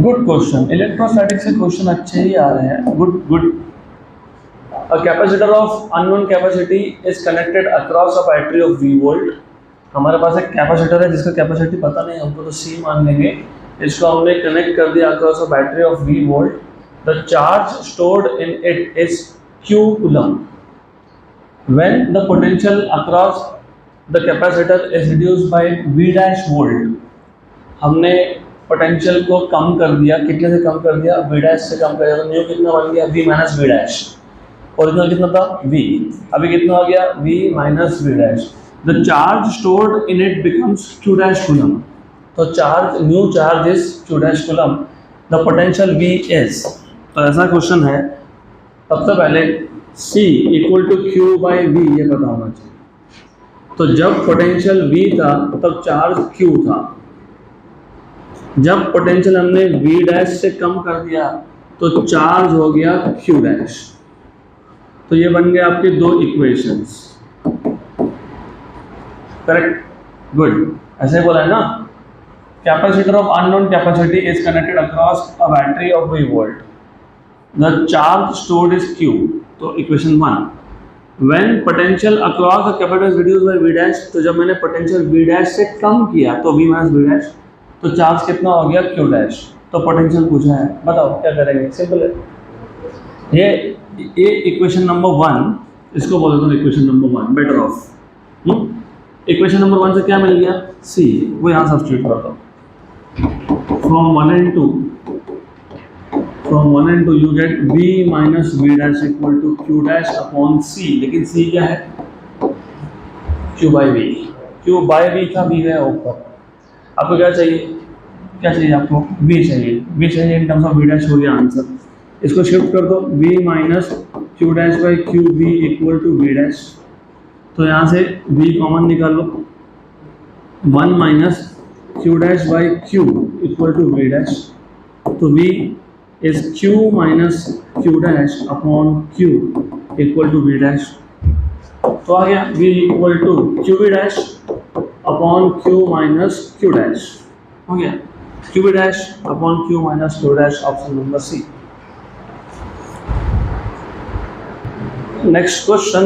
Good question, electrostatic से question अच्छे ही आ रहे हैं। Good good. A capacitor of unknown capacity is connected across a battery of V volt. हमारे पास एक capacitor है जिसका कैपेसिटी पता नहीं, हमको तो C मान लेंगे। इसको हमने कनेक्ट कर दिया across a battery of V volt. The charge stored in it is Q coulomb. When the potential across the capacitor is reduced by V dash volt, हमने पोटेंशियल को कम कर दिया, कितने से कम कर दिया? V डैश से कम कर दिया। तो न्यू कितना बन गया? V minus V dash. Original कितना था? V। अभी कितना हो गया? V minus V dash. The charge stored in it becomes Q dash coulomb. तो charge, new charge is Q dash coulomb. The potential V is, तो ऐसा क्वेश्चन है। सबसे पहले C equal to Q by V ये पता होना चाहिए। तो जब पोटेंशियल V था तब चार्ज Q था। जब पोटेंशियल हमने V डैश से कम कर दिया तो चार्ज हो गया Q डैश। तो ये बन गए आपके दो इक्वेशंस। Correct, good. ऐसे बोला है ना, capacitor of unknown capacity is connected across a battery of V volt. The charge stored is Q। तो equation 1, when potential across the capacitor is reduced by V dash, तो जब मैंने potential V dash से कम किया तो V minus V dash, तो charge कितना हो गया? Q dash. तो पोटेंशियल पूछा है, बताओ क्या करेंगे? सिंपल है। ये इक्वेशन नंबर 1, इसको बोल देता हूँ equation number 1, better of. Equation number 1 से क्या मिल गया? C, वो यहाँ सब्स्टिट्यूट करता हूँ। From 1 and 2 you get V minus V dash equal to Q dash upon C। लेकिन C क्या है? Q by V। Q by V था, V है ऊपर। आपको क्या चाहिए? क्या चाहिए आपको? V चाहिए। V चाहिए in terms of V dash हो गया आंसर। इसको शिफ्ट कर दो, V minus Q dash by Q V equal to V dash. तो यहाँ से V कॉमन निकालो, 1 minus Q dash by Q equal to V dash. तो V is Q minus Q dash upon Q equal to V dash. तो आ गया V equal to Q V dash upon Q minus Q dash. हो गया Q V dash upon Q minus Q dash, option number C। Next question,